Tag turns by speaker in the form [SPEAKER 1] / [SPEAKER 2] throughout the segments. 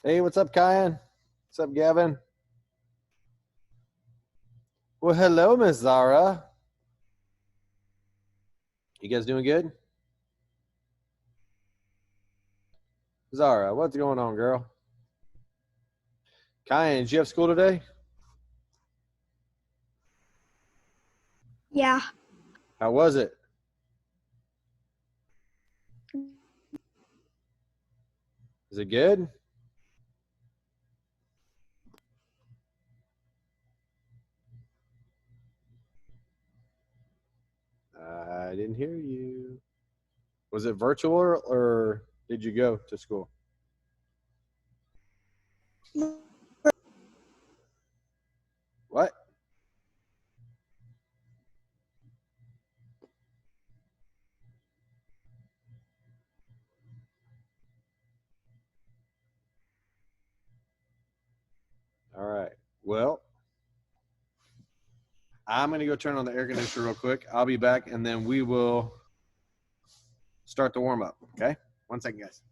[SPEAKER 1] Hey, what's up, Kyan? What's up, Gavin? Well, hello, Miss Zara. You guys doing good? Zara, what's going on, girl? Kyan, did you have school today?
[SPEAKER 2] Yeah.
[SPEAKER 1] How was it? Is it good? I didn't hear you. Was it virtual or did you go to school? What? All right. Well, I'm going to go turn on the air conditioner real quick. I'll be back, and then we will start the warm-up, okay? 1 second, guys.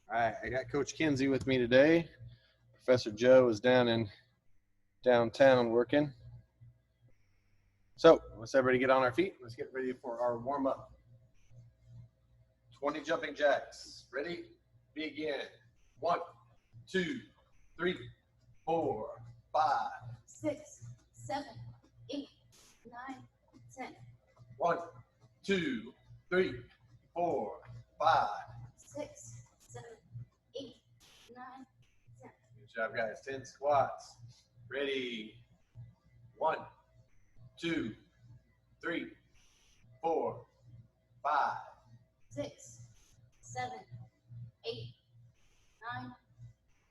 [SPEAKER 1] All right, I got Coach Kinsey with me today. Professor Joe is down in downtown working. So let's everybody get on our feet. Let's get ready for our warm up. 20 jumping jacks. Ready? Begin. 1, 2, 3, 4, 5,
[SPEAKER 2] 6, 7, 8, 9, 10.
[SPEAKER 1] 1, 2, 3, 4, 5.
[SPEAKER 2] 6, 7, 8, 9, 10.
[SPEAKER 1] Good job, guys. 10 squats. Ready? 1, 2, 3, 4, 5.
[SPEAKER 2] 6, 7, 8, 9,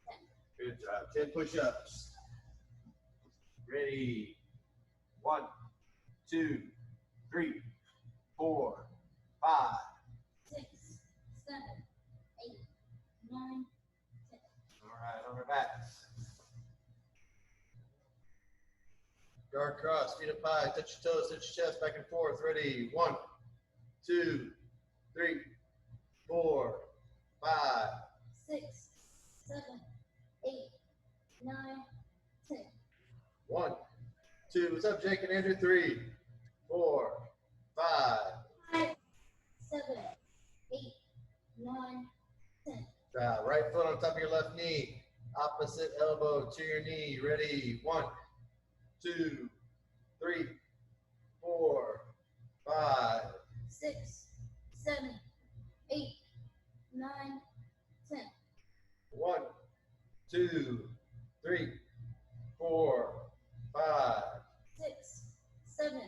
[SPEAKER 2] 10.
[SPEAKER 1] Good job. 10 push-ups. Ready? 1, 2, 3, 4, 5.
[SPEAKER 2] 6, 7, 8, 9, 10.
[SPEAKER 1] All right, on our backs. Guard cross, feet up high, touch your toes, touch your chest, back and forth. Ready? 1, 2, 3, 4, 5.
[SPEAKER 2] 6, 7, 8, 9, 10.
[SPEAKER 1] 1, 2. What's up, Jake and Andrew? 3, 4, 5.
[SPEAKER 2] 5, 7, 8, 9, 10.
[SPEAKER 1] Right foot on top of your left knee. Opposite elbow to your knee. Ready? 1, 2, 3, 4, 5.
[SPEAKER 2] 6, 7, 8, 9, 10.
[SPEAKER 1] 1, 2, 3, 4, 5.
[SPEAKER 2] 6, 7,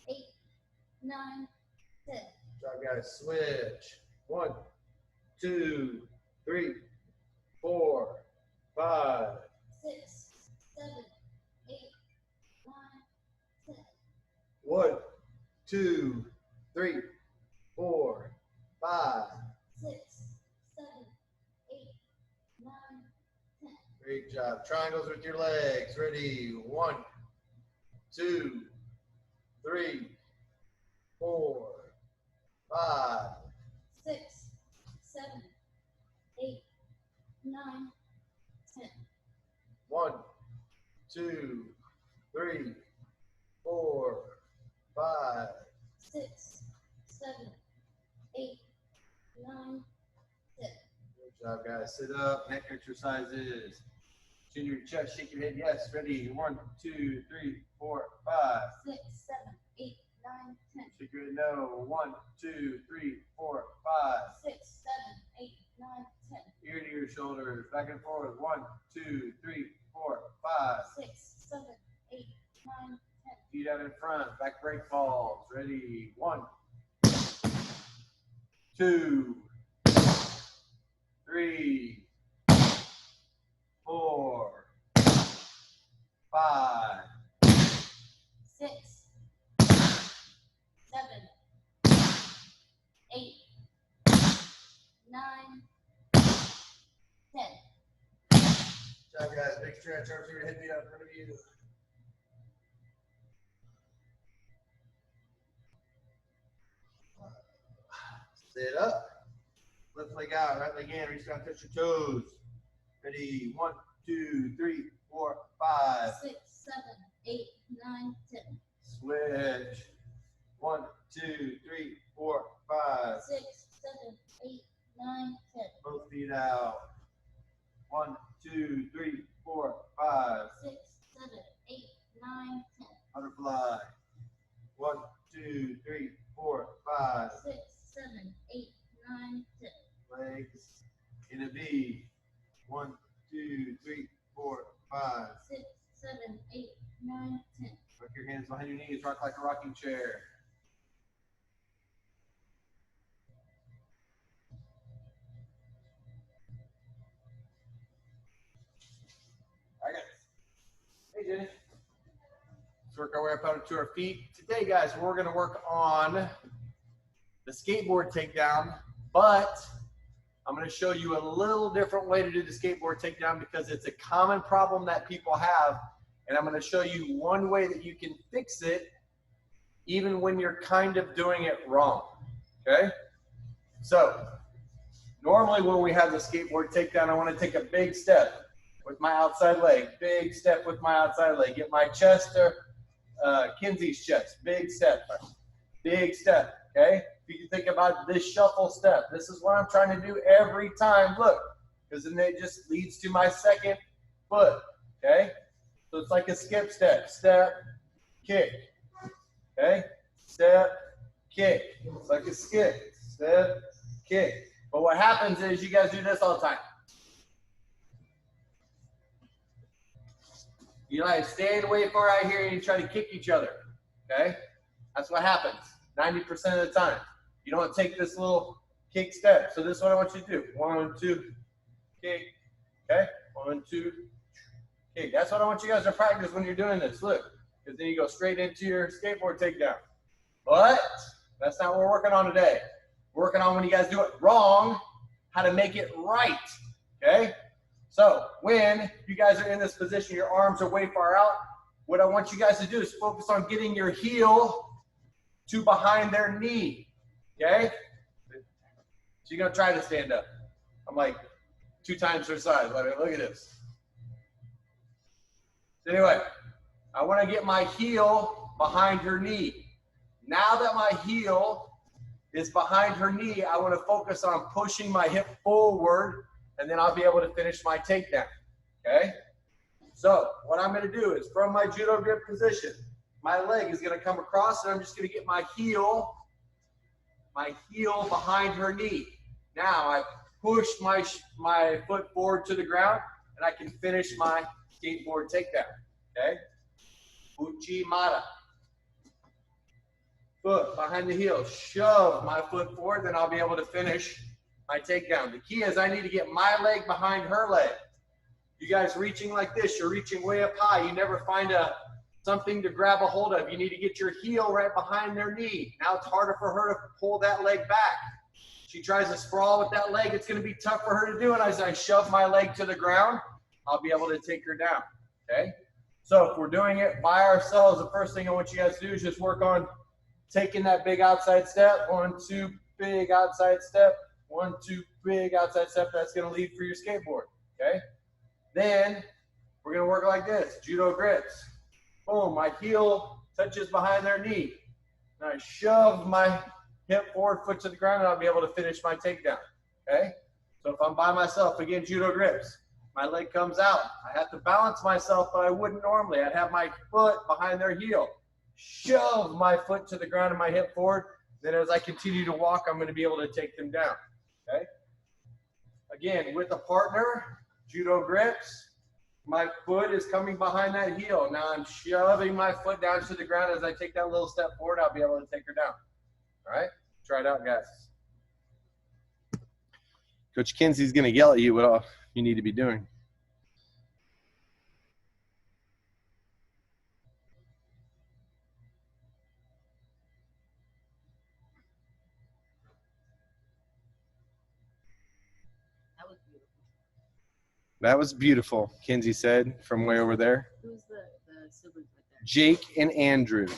[SPEAKER 2] 8, 9, 10.
[SPEAKER 1] Good job, guys. Switch. 1, 2, 3, 4, 5.
[SPEAKER 2] 6, 7, 8, 9, 10.
[SPEAKER 1] 1, 2, 3, 4, 5.
[SPEAKER 2] 6, 7, 8, 9, 10.
[SPEAKER 1] Great job. Triangles with your legs. Ready? 1, 2, 3, 4, 5.
[SPEAKER 2] 6, 7, 8, 9, 10.
[SPEAKER 1] 1, 2, 3, 4, 5.
[SPEAKER 2] 6, 7, 8, 9, 10.
[SPEAKER 1] Good job, guys. Sit up. Neck exercises. Chin your chest. Shake your head. Yes. Ready? 1, 2, 3, 4, 5.
[SPEAKER 2] 6, 7, 8, 9, 10.
[SPEAKER 1] Shake your head. No. 1, 2, 3, 4, 5.
[SPEAKER 2] 6, 7, 8, 9, 10.
[SPEAKER 1] Ear to your shoulders. Back and forth. 1, 2, 3, 4, 5.
[SPEAKER 2] 6, 7, 8, 9, 10.
[SPEAKER 1] Feet out in front. Back break falls. Ready? 1, 2, 3, 4, 5. job, guys. Big stretch. Arms over your head, feet out in front of you. Sit up. Left leg out, right leg in. Reach down, touch your toes. Ready? 1, 2, 3, 4, 5.
[SPEAKER 2] 6, 7, 8, 9, 10.
[SPEAKER 1] Switch. 1, 2, 3, 4, 5.
[SPEAKER 2] 6, 7, 8, 9, 10.
[SPEAKER 1] Both feet out. 1, 2, 3, 4, 5.
[SPEAKER 2] 6, 7, 8, 9, 10.
[SPEAKER 1] Butterfly. 1, 2, 3, 4, 5.
[SPEAKER 2] 6, 7, 8, 9, 10.
[SPEAKER 1] Legs in a V. 1, 2, 3, 4, 5.
[SPEAKER 2] 6, 7, 8, 9, 10.
[SPEAKER 1] Tuck your hands behind your knees. Rock like a rocking chair. I got it. Hey, Jenny. Let's work our way up out to our feet. Today, guys, we're going to work on the skateboard takedown, but I'm going to show you a little different way to do the skateboard takedown because it's a common problem that people have, and I'm going to show you one way that you can fix it even when you're kind of doing it wrong, okay? So, normally when we have the skateboard takedown, I want to take a big step with my outside leg, big step with my outside leg, get my chest to Kinsey's chest, big step, okay? If you think about this shuffle step, this is what I'm trying to do every time, look, because then it just leads to my second foot, okay? So it's like a skip step, step, kick, okay? Step, kick, it's like a skip, step, kick. But what happens is you guys do this all the time. You like stand way far out here and you try to kick each other, okay? That's what happens 90% of the time. You don't take this little kick step. So this is what I want you to do. 1, 2, kick, okay? 1, 2, kick. That's what I want you guys to practice when you're doing this. Look, because then you go straight into your skateboard takedown. But that's not what we're working on today. We're working on when you guys do it wrong, how to make it right, okay? So when you guys are in this position, your arms are way far out, what I want you guys to do is focus on getting your heel to behind their knee, okay? So you're gonna try to stand up. I'm like 2 times her size. Look at this. So anyway, I wanna get my heel behind her knee. Now that my heel is behind her knee, I wanna focus on pushing my hip forward, and then I'll be able to finish my takedown, okay? So what I'm gonna do is from my judo grip position, my leg is gonna come across and I'm just gonna get my heel behind her knee. Now I push my foot forward to the ground and I can finish my skateboard takedown, okay? Uchimata. Foot behind the heel, shove my foot forward, then I'll be able to finish my takedown. The key is I need to get my leg behind her leg. You guys reaching like this, you're reaching way up high. You never find something to grab a hold of. You need to get your heel right behind their knee. Now it's harder for her to pull that leg back. She tries to sprawl with that leg. It's going to be tough for her to do. And as I shove my leg to the ground, I'll be able to take her down, okay? So if we're doing it by ourselves, the first thing I want you guys to do is just work on taking that big outside step. 1, 2, big outside step. 1, 2, big outside step. That's going to lead for your skateboard, okay? Then we're going to work like this, judo grips. Boom, my heel touches behind their knee. And I shove my hip forward, foot to the ground, and I'll be able to finish my takedown, okay? So if I'm by myself, again, judo grips. My leg comes out. I have to balance myself, but I wouldn't normally. I'd have my foot behind their heel. Shove my foot to the ground and my hip forward. Then as I continue to walk, I'm going to be able to take them down, okay? Again, with a partner, judo grips, my foot is coming behind that heel. Now I'm shoving my foot down to the ground. As I take that little step forward, I'll be able to take her down. All right? Try it out, guys. Coach Kinsey's going to yell at you what all you need to be doing.
[SPEAKER 3] That was beautiful.
[SPEAKER 1] That was beautiful, Kinsey said from way over there.
[SPEAKER 3] Who's the siblings right there?
[SPEAKER 1] Jake and Andrew.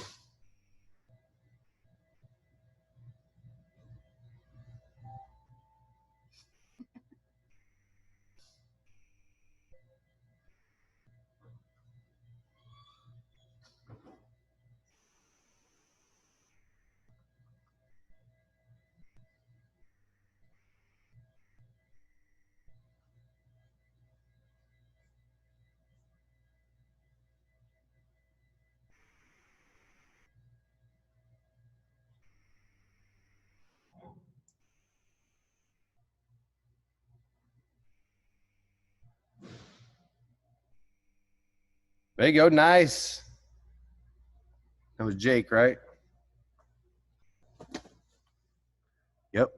[SPEAKER 1] There you go. Nice. That was Jake, right? Yep.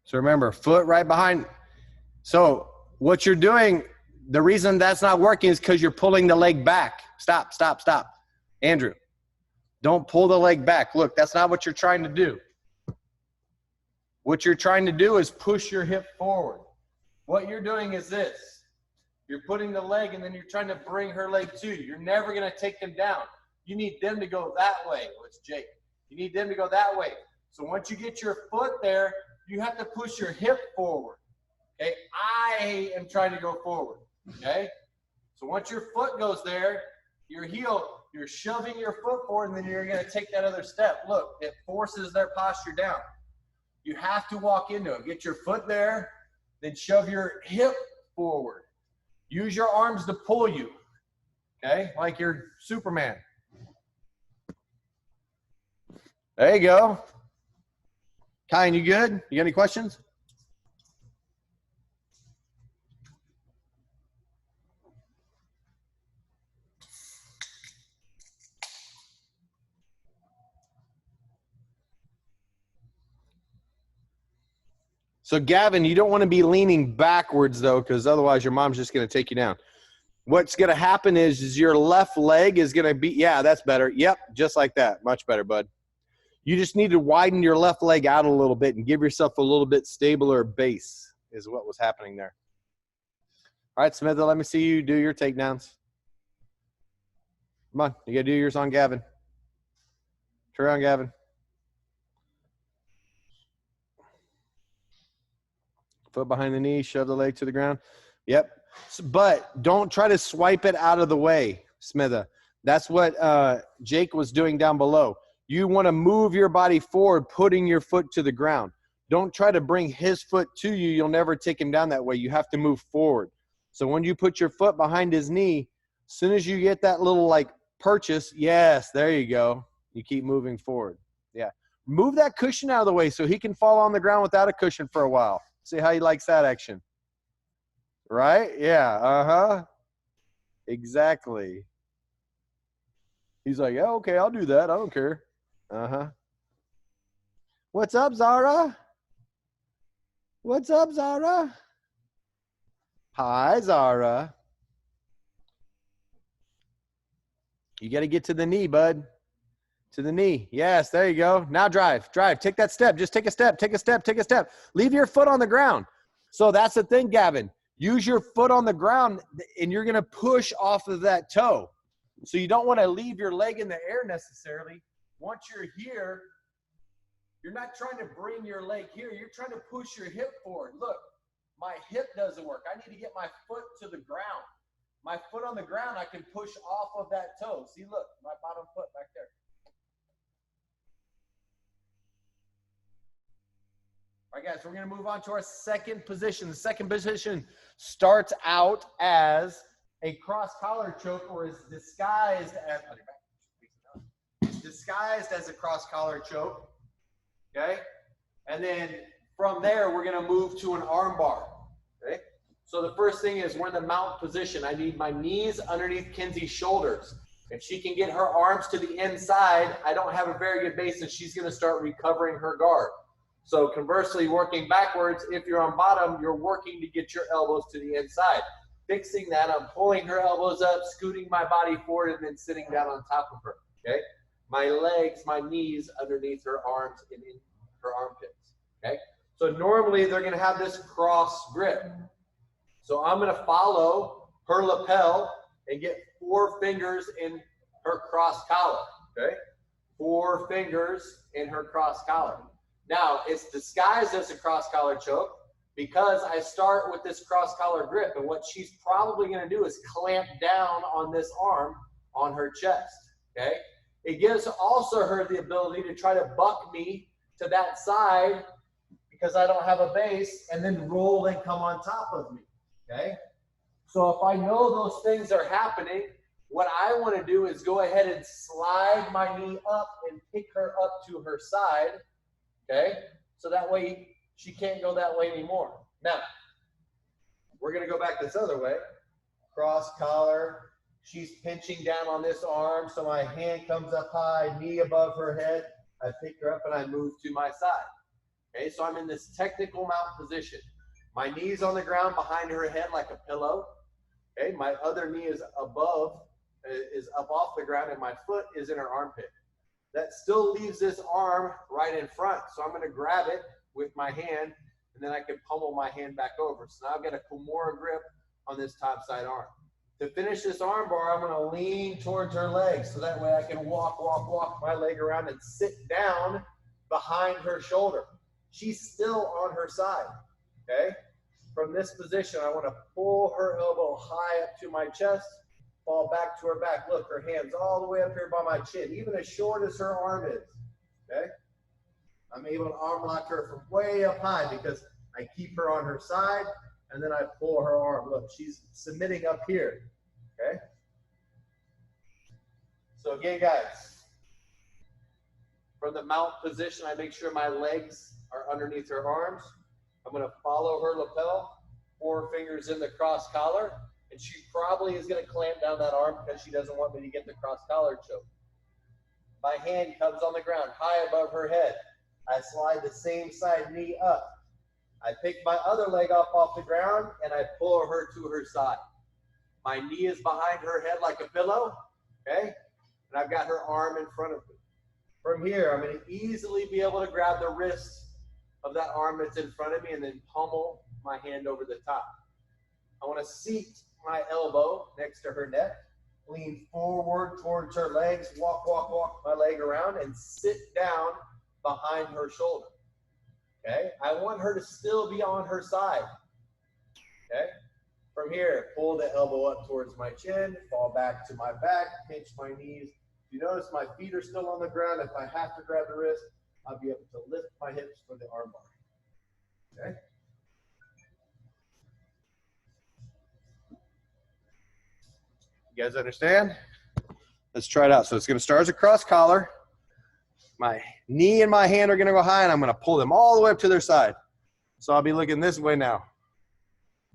[SPEAKER 1] So remember, foot right behind. So what you're doing, the reason that's not working is because you're pulling the leg back. Stop, stop, stop. Andrew, don't pull the leg back. Look, that's not what you're trying to do. What you're trying to do is push your hip forward. What you're doing is this. You're putting the leg and then you're trying to bring her leg to you. You're never going to take them down. You need them to go that way. Oh, it's Jake. You need them to go that way. So once you get your foot there, you have to push your hip forward. Okay? I am trying to go forward. Okay? So once your foot goes there, your heel, you're shoving your foot forward and then you're going to take that other step. Look, it forces their posture down. You have to walk into it. Get your foot there, then shove your hip forward. Use your arms to pull you, okay? Like you're Superman. There you go. Kyan, you good? You got any questions? So Gavin, you don't want to be leaning backwards though, because otherwise your mom's just going to take you down. What's going to happen is your left leg is going to be, yeah, that's better. Yep, just like that. Much better, bud. You just need to widen your left leg out a little bit and give yourself a little bit stabler base is what was happening there. All right, Smitha, let me see you do your takedowns. Come on, you got to do yours on Gavin. Turn around, Gavin. Foot behind the knee, shove the leg to the ground. Yep. But don't try to swipe it out of the way, Smitha. That's what Jake was doing down below. You want to move your body forward, putting your foot to the ground. Don't try to bring his foot to you. You'll never take him down that way. You have to move forward. So when you put your foot behind his knee, as soon as you get that little like purchase, yes, there you go. You keep moving forward. Yeah. Move that cushion out of the way so he can fall on the ground without a cushion for a while. See how he likes that action. Right? Yeah. Uh-huh. Exactly. He's like, yeah, okay, I'll do that. I don't care. Uh-huh. What's up, Zara? What's up, Zara? Hi, Zara. You got to get to the knee, bud. To the knee. Yes, there you go. Now drive. Drive. Take that step. Just take a step. Take a step. Take a step. Leave your foot on the ground. So that's the thing, Gavin. Use your foot on the ground, and you're going to push off of that toe. So you don't want to leave your leg in the air necessarily. Once you're here, you're not trying to bring your leg here. You're trying to push your hip forward. Look, my hip doesn't work. I need to get my foot to the ground. My foot on the ground, I can push off of that toe. See, look, my bottom foot back there. All right, guys, we're going to move on to our second position. The second position starts out as a cross collar choke, or is disguised as a cross collar choke. Okay, and then from there we're going to move to an arm bar. Okay, so the first thing is we're in the mount position. I need my knees underneath Kinsey's shoulders. If she can get her arms to the inside, I don't have a very good base, and she's going to start recovering her guard. So conversely, working backwards, if you're on bottom, you're working to get your elbows to the inside. Fixing that, I'm pulling her elbows up, scooting my body forward, and then sitting down on top of her, okay? My legs, my knees underneath her arms and in her armpits, okay? So normally they're gonna have this cross grip. So I'm going to follow her lapel and get 4 fingers in her cross collar, okay? 4 fingers in her cross collar. Now, it's disguised as a cross collar choke because I start with this cross collar grip, and what she's probably going to do is clamp down on this arm on her chest, okay? It gives also her the ability to try to buck me to that side because I don't have a base, and then roll and come on top of me, okay? So if I know those things are happening, what I want to do is go ahead and slide my knee up and pick her up to her side, okay? So that way she can't go that way anymore. Now, we're going to go back this other way. Cross collar. She's pinching down on this arm, so my hand comes up high, knee above her head. I pick her up and I move to my side. Okay, so I'm in this technical mount position. My knee's on the ground behind her head like a pillow. Okay, my other knee is above, is up off the ground, and my foot is in her armpit. That still leaves this arm right in front. So I'm going to grab it with my hand, and then I can pummel my hand back over. So now I've got a Kimura grip on this top side arm. To finish this arm bar, I'm going to lean towards her legs, so that way I can walk my leg around and sit down behind her shoulder. She's still on her side, okay? From this position, I want to pull her elbow high up to my chest, fall back to her back. Look, her hand's all the way up here by my chin, even as short as her arm is, okay? I'm able to arm lock her from way up high because I keep her on her side, and then I pull her arm. Look, she's submitting up here, okay? So again, guys, from the mount position, I make sure my legs are underneath her arms. I'm going to follow her lapel, 4 fingers in the cross collar, and she probably is going to clamp down that arm because she doesn't want me to get the cross collar choke. My hand comes on the ground high above her head. I slide the same side knee up. I pick my other leg up off the ground and I pull her to her side. My knee is behind her head like a pillow, okay? And I've got her arm in front of me. From here, I'm going to easily be able to grab the wrist of that arm that's in front of me and then pummel my hand over the top. I want to seat my elbow next to her neck, lean forward towards her legs, walk my leg around, and sit down behind her shoulder. Okay? I want her to still be on her side. Okay? From here, pull the elbow up towards my chin, fall back to my back, pinch my knees. If you notice my feet are still on the ground, if I have to grab the wrist, I'll be able to lift my hips for the armbar. Okay? You guys understand? Let's try it out. So it's going to start as a cross collar. My knee and my hand are going to go high, and I'm going to pull them all the way up to their side. So I'll be looking this way now.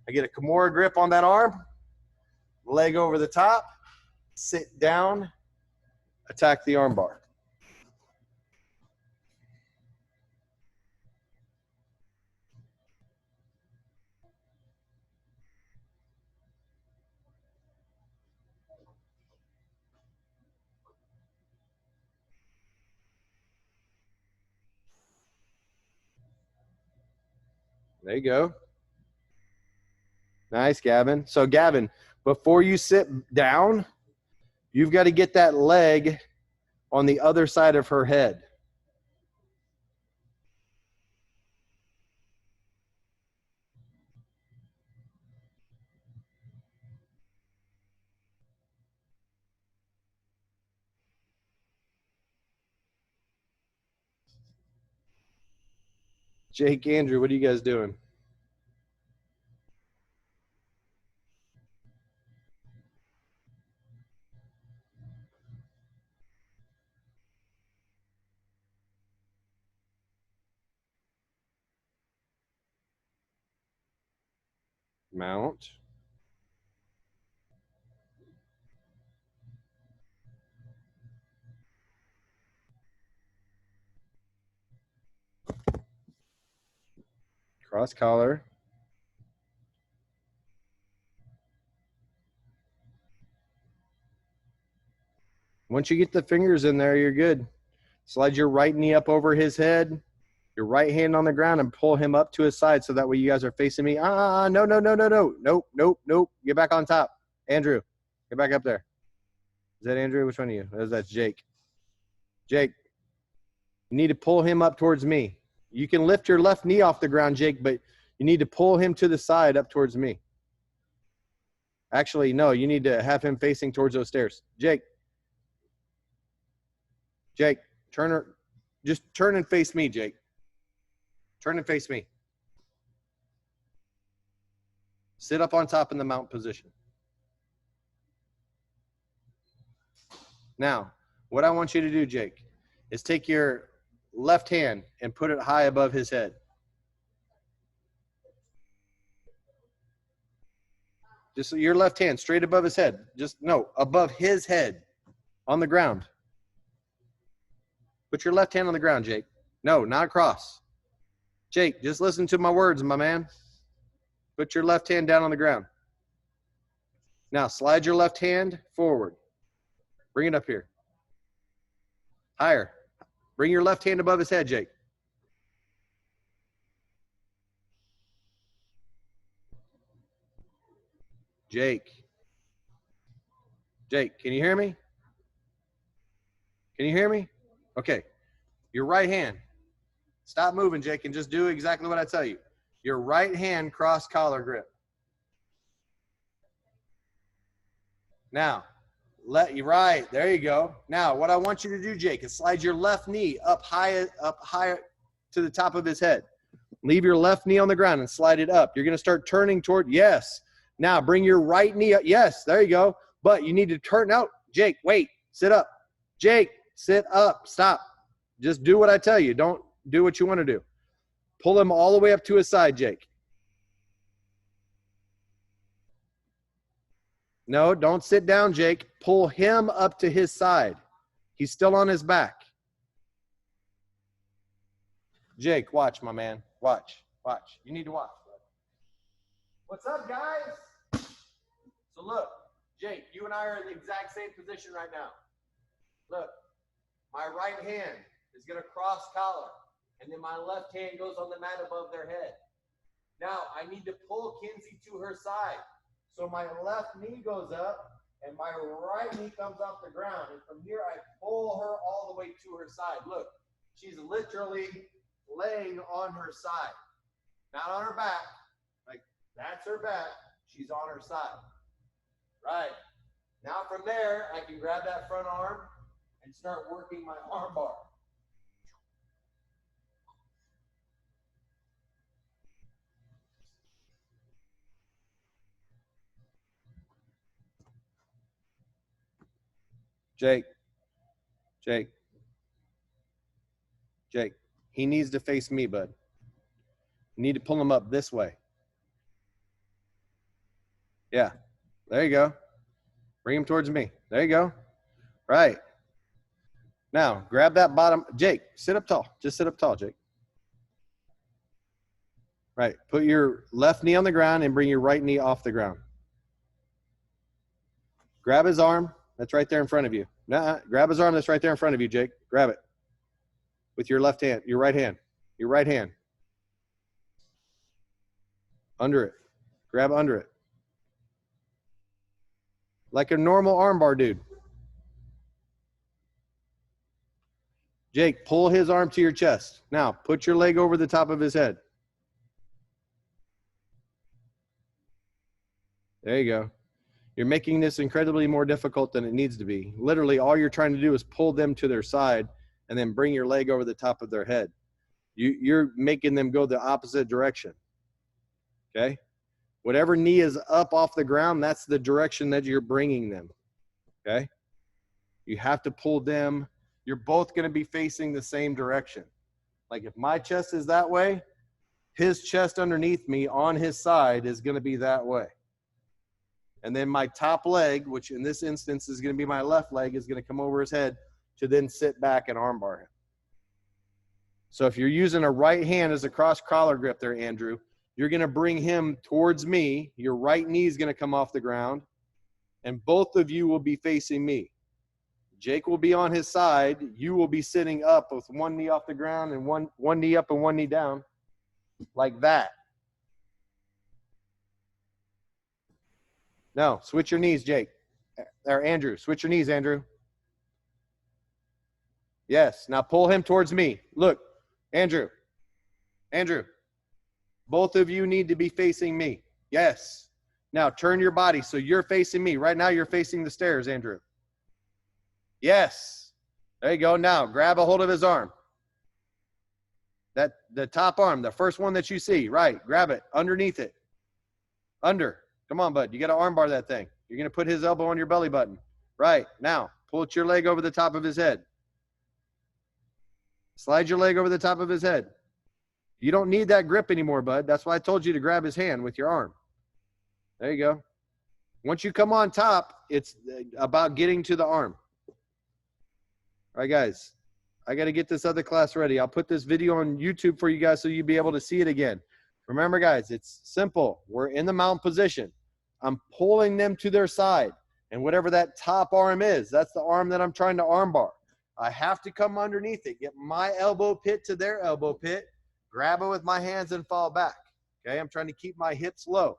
[SPEAKER 1] I get a Kimura grip on that arm, leg over the top, sit down, attack the arm bar. There you go. Nice, Gavin. So, Gavin, before you sit down, you've got to get that leg on the other side of her head. Jake, Andrew, what are you guys doing? Mount. Cross collar. Once you get the fingers in there, you're good. Slide your right knee up over his head. Your right hand on the ground and pull him up to his side so that way you guys are facing me. No, no, no, no, no. Nope, nope, nope. Get back on top. Andrew, get back up there. Is that Andrew? Which one of you? That's Jake. Jake, you need to pull him up towards me. You can lift your left knee off the ground, Jake, but you need to pull him to the side up towards me. Actually, no, you need to have him facing towards those stairs. Jake, just turn and face me, Jake. Turn and face me. Sit up on top in the mount position. Now, what I want you to do, Jake, is take your left hand and put it high above his head. Just your left hand straight above his head. Above his head on the ground. Put your left hand on the ground, Jake. No, not across. Jake, just listen to my words, my man. Put your left hand down on the ground. Now, slide your left hand forward. Bring it up here. Higher. Bring your left hand above his head, Jake. Jake, can you hear me? Can you hear me? Okay. Your right hand. Stop moving, Jake, and just do exactly what I tell you. Your right hand cross collar grip. Now, right, there you go. Now, what I want you to do, Jake, is slide your left knee up higher to the top of his head. Leave your left knee on the ground and slide it up. You're going to start turning toward, yes. Now, bring your right knee up. Yes, there you go. But you need to turn out. Jake, wait, sit up. Jake, sit up. Stop. Just do what I tell you. Don't do what you want to do. Pull him all the way up to his side, Jake. No, don't sit down, Jake. Pull him up to his side. He's still on his back. Jake, watch, my man. Watch. You need to watch. What's up, guys? So look, Jake, you and I are in the exact same position right now. Look, my right hand is going to cross collar, and then my left hand goes on the mat above their head. Now, I need to pull Kinsey to her side. So my left knee goes up, and my right knee comes off the ground. And from here, I pull her all the way to her side. Look, she's literally laying on her side. Not on her back. Like, that's her back. She's on her side. Right. Now from there, I can grab that front arm and start working my arm bar. Jake, he needs to face me, bud. You need to pull him up this way. Yeah, there you go. Bring him towards me. There you go. Right. Now, grab that bottom. Jake, sit up tall. Just sit up tall, Jake. Right. Put your left knee on the ground and bring your right knee off the ground. Grab his arm. That's right there in front of you. Grab his arm that's right there in front of you, Jake. Grab it. With your left hand, your right hand. Your right hand. Under it. Grab under it. Like a normal armbar dude. Jake, pull his arm to your chest. Now, put your leg over the top of his head. There you go. You're making this incredibly more difficult than it needs to be. Literally, all you're trying to do is pull them to their side and then bring your leg over the top of their head. You're making them go the opposite direction. Okay? Whatever knee is up off the ground, that's the direction that you're bringing them. Okay? You have to pull them. You're both going to be facing the same direction. Like if my chest is that way, his chest underneath me on his side is going to be that way. And then my top leg, which in this instance is going to be my left leg, is going to come over his head to then sit back and armbar him. So if you're using a right hand as a cross collar grip there, Andrew, you're going to bring him towards me. Your right knee is going to come off the ground, and both of you will be facing me. Jake will be on his side. You will be sitting up with one knee off the ground and one knee up and one knee down, like that. No, switch your knees, Jake. Or Andrew, switch your knees, Andrew. Yes, now pull him towards me. Look, Andrew, both of you need to be facing me. Yes. Now turn your body so you're facing me. Right now you're facing the stairs, Andrew. Yes. There you go. Now grab a hold of his arm. The top arm, the first one that you see, right? Grab it underneath it. Under. Come on, bud. You got to armbar that thing. You're going to put his elbow on your belly button. Right. Now pull your leg over the top of his head. Slide your leg over the top of his head. You don't need that grip anymore, bud. That's why I told you to grab his hand with your arm. There you go. Once you come on top, it's about getting to the arm. All right, guys. I got to get this other class ready. I'll put this video on YouTube for you guys so you'll be able to see it again. Remember, guys, it's simple. We're in the mount position. I'm pulling them to their side. And whatever that top arm is, that's the arm that I'm trying to armbar. I have to come underneath it, get my elbow pit to their elbow pit, grab it with my hands and fall back. Okay, I'm trying to keep my hips low.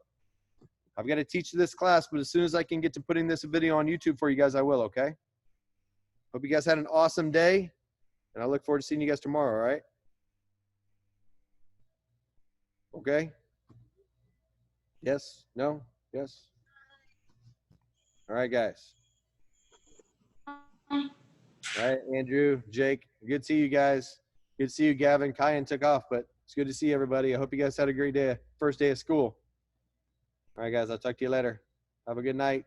[SPEAKER 1] I've got to teach this class, but as soon as I can get to putting this video on YouTube for you guys, I will, okay? Hope you guys had an awesome day, and I look forward to seeing you guys tomorrow, all right? Okay? Yes? No? Yes? All right, guys. All right, Andrew, Jake, good to see you guys. Good to see you, Gavin. Kyan took off, but it's good to see everybody. I hope you guys had a great day, first day of school. All right, guys, I'll talk to you later. Have a good night.